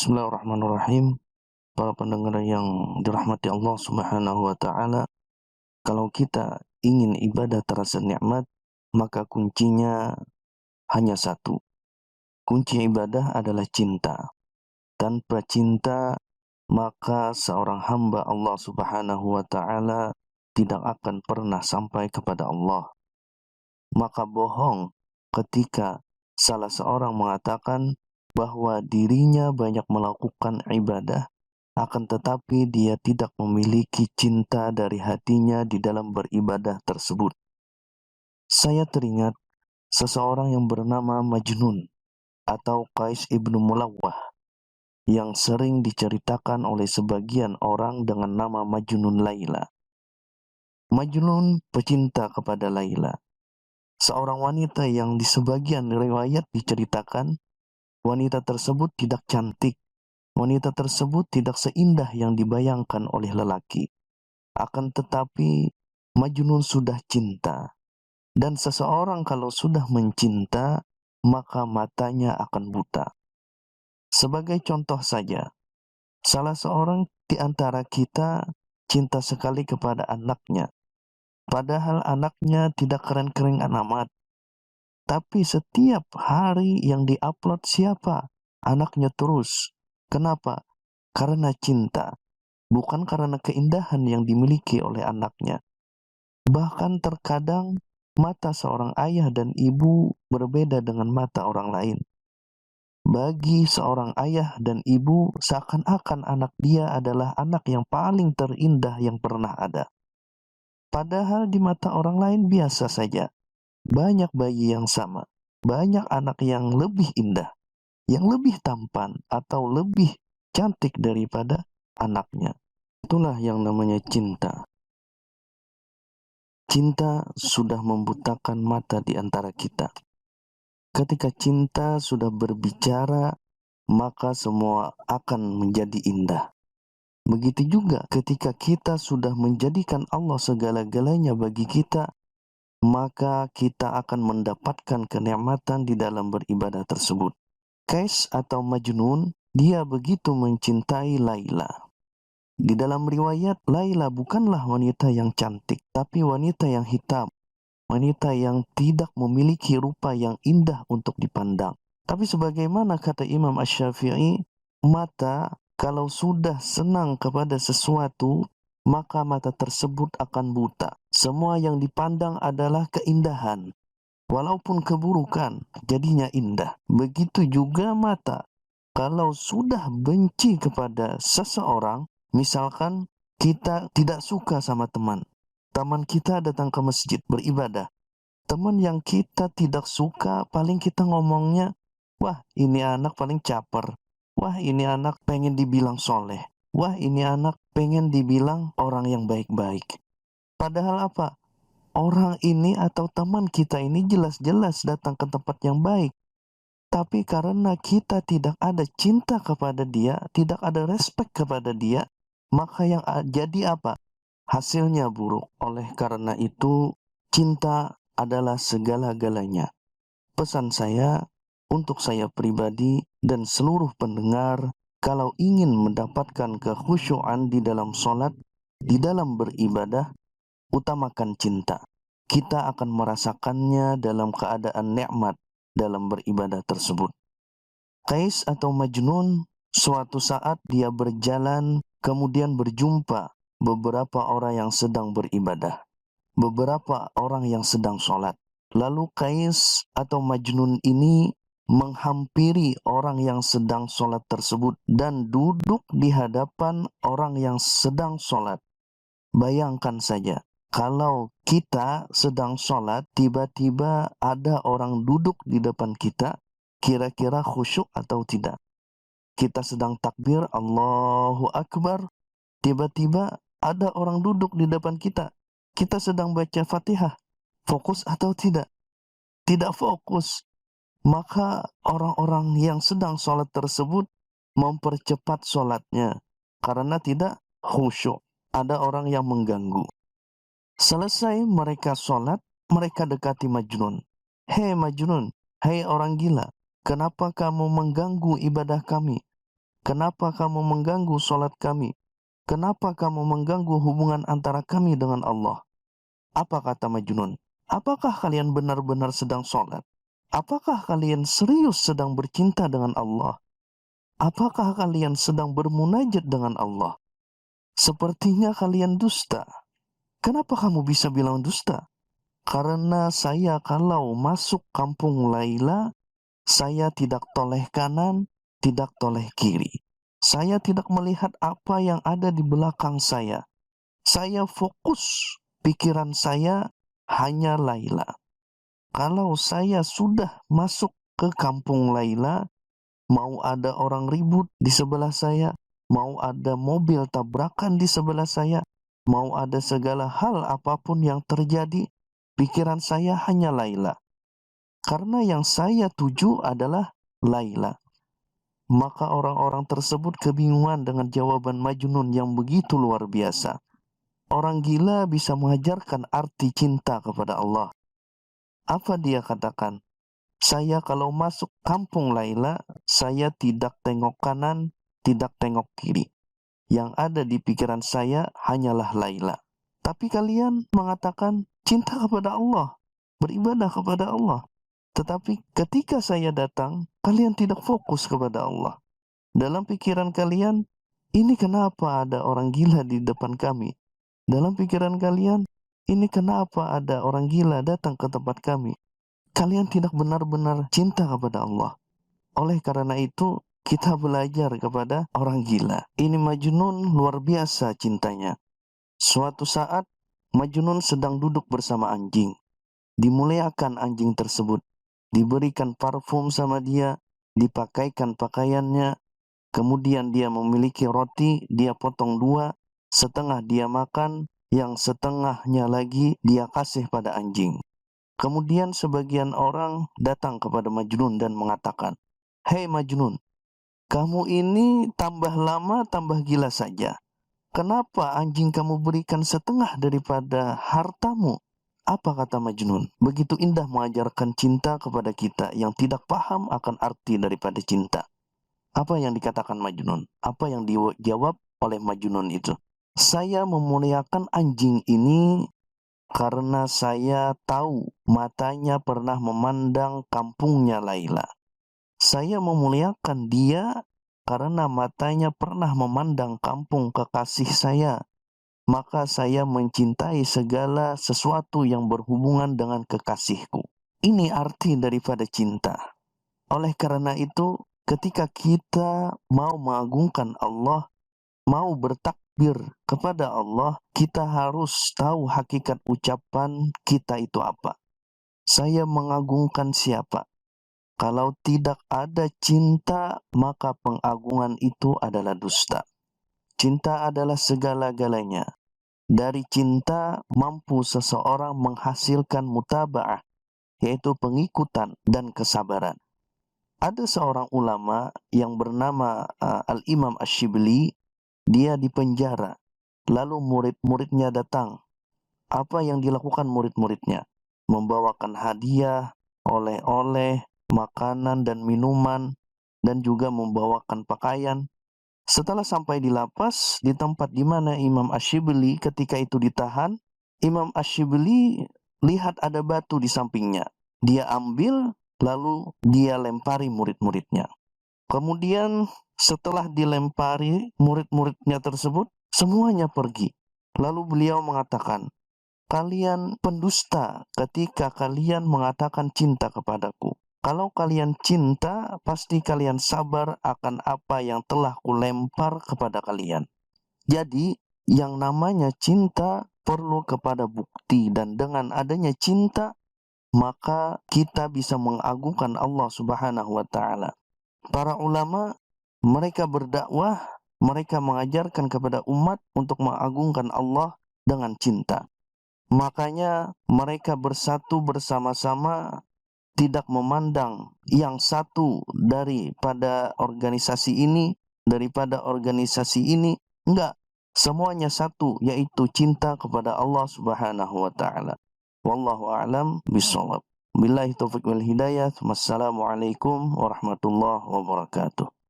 Bismillahirrahmanirrahim. Para pendengar yang dirahmati Allah Subhanahu wa taala, kalau kita ingin ibadah terasa nikmat, maka kuncinya hanya satu. Kunci ibadah adalah cinta. Tanpa cinta, maka seorang hamba Allah Subhanahu wa taala tidak akan pernah sampai kepada Allah. Maka bohong ketika salah seorang mengatakan bahwa dirinya banyak melakukan ibadah, akan tetapi dia tidak memiliki cinta dari hatinya di dalam beribadah tersebut. Saya teringat seseorang yang bernama Majnun atau Qais ibnu Mulawwah yang sering diceritakan oleh sebagian orang dengan nama Majnun Laila. Majnun pecinta kepada Laila, seorang wanita yang di sebagian riwayat diceritakan wanita tersebut tidak cantik. Wanita tersebut tidak seindah yang dibayangkan oleh lelaki. Akan tetapi Majnun sudah cinta. Dan seseorang kalau sudah mencinta, maka matanya akan buta. Sebagai contoh saja, salah seorang di antara kita cinta sekali kepada anaknya. Padahal anaknya tidak keren-keren amat. Tapi setiap hari yang diupload siapa? Anaknya terus. Kenapa? Karena cinta. Bukan karena keindahan yang dimiliki oleh anaknya. Bahkan terkadang mata seorang ayah dan ibu berbeda dengan mata orang lain. Bagi seorang ayah dan ibu, seakan-akan anak dia adalah anak yang paling terindah yang pernah ada. Padahal di mata orang lain biasa saja. Banyak bayi yang sama. Banyak anak yang lebih indah, yang lebih tampan, atau lebih cantik daripada anaknya. Itulah yang namanya cinta. Cinta sudah membutakan mata di antara kita. Ketika cinta sudah berbicara, maka semua akan menjadi indah. Begitu juga ketika kita sudah menjadikan Allah segala-galanya bagi kita, maka kita akan mendapatkan kenikmatan di dalam beribadah tersebut. Qais atau Majnun, dia begitu mencintai Laila. Di dalam riwayat, Laila bukanlah wanita yang cantik, tapi wanita yang hitam. Wanita yang tidak memiliki rupa yang indah untuk dipandang. Tapi sebagaimana kata Imam Asy-Syafi'i, mata kalau sudah senang kepada sesuatu, maka mata tersebut akan buta. Semua yang dipandang adalah keindahan. Walaupun keburukan, jadinya indah. Begitu juga mata. Kalau sudah benci kepada seseorang, misalkan kita tidak suka sama teman. Teman kita datang ke masjid beribadah. Teman yang kita tidak suka, paling kita ngomongnya, wah ini anak paling caper. Wah ini anak pengen dibilang soleh. Wah ini anak pengen dibilang orang yang baik-baik. Padahal apa? Orang ini atau teman kita ini jelas-jelas datang ke tempat yang baik. Tapi karena kita tidak ada cinta kepada dia, tidak ada respect kepada dia, maka yang jadi apa? Hasilnya buruk. Oleh karena itu, cinta adalah segala-galanya. Pesan saya untuk saya pribadi dan seluruh pendengar, kalau ingin mendapatkan kekhusyuan di dalam sholat, di dalam beribadah, utamakan cinta. Kita akan merasakannya dalam keadaan nikmat dalam beribadah tersebut. Qais atau Majnun, suatu saat dia berjalan, kemudian berjumpa beberapa orang yang sedang beribadah, beberapa orang yang sedang sholat. Lalu Qais atau Majnun ini menghampiri orang yang sedang sholat tersebut dan duduk di hadapan orang yang sedang sholat. Bayangkan saja, kalau kita sedang sholat, tiba-tiba ada orang duduk di depan kita, kira-kira khusyuk atau tidak? Kita sedang takbir, Allahu Akbar, tiba-tiba ada orang duduk di depan kita. Kita sedang baca Fatihah, fokus atau tidak? Tidak fokus. Maka orang-orang yang sedang sholat tersebut mempercepat sholatnya karena tidak khusyuk. Ada orang yang mengganggu. Selesai mereka sholat, mereka dekati Majnun. Hei Majnun, hei orang gila, kenapa kamu mengganggu ibadah kami? Kenapa kamu mengganggu sholat kami? Kenapa kamu mengganggu hubungan antara kami dengan Allah? Apa kata Majnun? Apakah kalian benar-benar sedang sholat? Apakah kalian serius sedang bercinta dengan Allah? Apakah kalian sedang bermunajat dengan Allah? Sepertinya kalian dusta. Kenapa kamu bisa bilang dusta? Karena saya kalau masuk kampung Laila, saya tidak toleh kanan, tidak toleh kiri. Saya tidak melihat apa yang ada di belakang saya. Saya fokus, pikiran saya hanya Laila. Kalau saya sudah masuk ke kampung Laila, mau ada orang ribut di sebelah saya, mau ada mobil tabrakan di sebelah saya, mau ada segala hal apapun yang terjadi, pikiran saya hanya Laila. Karena yang saya tuju adalah Laila. Maka orang-orang tersebut kebingungan dengan jawaban Majnun yang begitu luar biasa. Orang gila bisa mengajarkan arti cinta kepada Allah. Apa dia katakan? Saya kalau masuk kampung Laila, saya tidak tengok kanan, tidak tengok kiri. Yang ada di pikiran saya hanyalah Laila. Tapi kalian mengatakan cinta kepada Allah, beribadah kepada Allah. Tetapi ketika saya datang, kalian tidak fokus kepada Allah. Dalam pikiran kalian, ini kenapa ada orang gila di depan kami? Dalam pikiran kalian, ini kenapa ada orang gila datang ke tempat kami? Kalian tidak benar-benar cinta kepada Allah. Oleh karena itu, kita belajar kepada orang gila. Ini Majnun luar biasa cintanya. Suatu saat, Majnun sedang duduk bersama anjing. Dimuliakan anjing tersebut. Diberikan parfum sama dia, dipakaikan pakaiannya. Kemudian dia memiliki roti, dia potong dua, setengah dia makan, yang setengahnya lagi dia kasih pada anjing. Kemudian sebagian orang datang kepada Majnun dan mengatakan, "Hei Majnun, kamu ini tambah lama tambah gila saja. Kenapa anjing kamu berikan setengah daripada hartamu?" Apa kata Majnun? Begitu indah mengajarkan cinta kepada kita yang tidak paham akan arti daripada cinta. Apa yang dikatakan Majnun? Apa yang dijawab oleh Majnun itu? Saya memuliakan anjing ini karena saya tahu matanya pernah memandang kampungnya Laila. Saya memuliakan dia karena matanya pernah memandang kampung kekasih saya. Maka saya mencintai segala sesuatu yang berhubungan dengan kekasihku. Ini arti daripada cinta. Oleh karena itu, ketika kita mau mengagungkan Allah, mau bertakbir kepada Allah, kita harus tahu hakikat ucapan kita itu apa. Saya mengagungkan siapa? Kalau tidak ada cinta, maka pengagungan itu adalah dusta. Cinta adalah segala-galanya. Dari cinta mampu seseorang menghasilkan mutaba'ah, yaitu pengikutan dan kesabaran. Ada seorang ulama yang bernama Al-Imam Ash-Shibli, dia dipenjara. Lalu murid-muridnya datang. Apa yang dilakukan murid-muridnya? Membawakan hadiah, oleh-oleh, makanan dan minuman, dan juga membawakan pakaian. Setelah sampai di lapas, di tempat di mana Imam Ash-Shibli ketika itu ditahan, Imam Ash-Shibli lihat ada batu di sampingnya. Dia ambil, lalu dia lempari murid-muridnya. Kemudian setelah dilempari murid-muridnya tersebut, semuanya pergi. Lalu beliau mengatakan, "Kalian pendusta ketika kalian mengatakan cinta kepadaku. Kalau kalian cinta, pasti kalian sabar akan apa yang telah kulempar kepada kalian." Jadi, yang namanya cinta perlu kepada bukti. Dan dengan adanya cinta, maka kita bisa mengagungkan Allah Subhanahu wa ta'ala. Para ulama, mereka berdakwah, mereka mengajarkan kepada umat untuk mengagungkan Allah dengan cinta. Makanya mereka bersatu bersama-sama, tidak memandang yang satu daripada organisasi ini, enggak. Semuanya satu, yaitu cinta kepada Allah Subhanahu wa ta'ala. Wallahu a'lam bishawab. Billahi taufiq wal hidayah. Wassalamualaikum warahmatullahi wabarakatuh.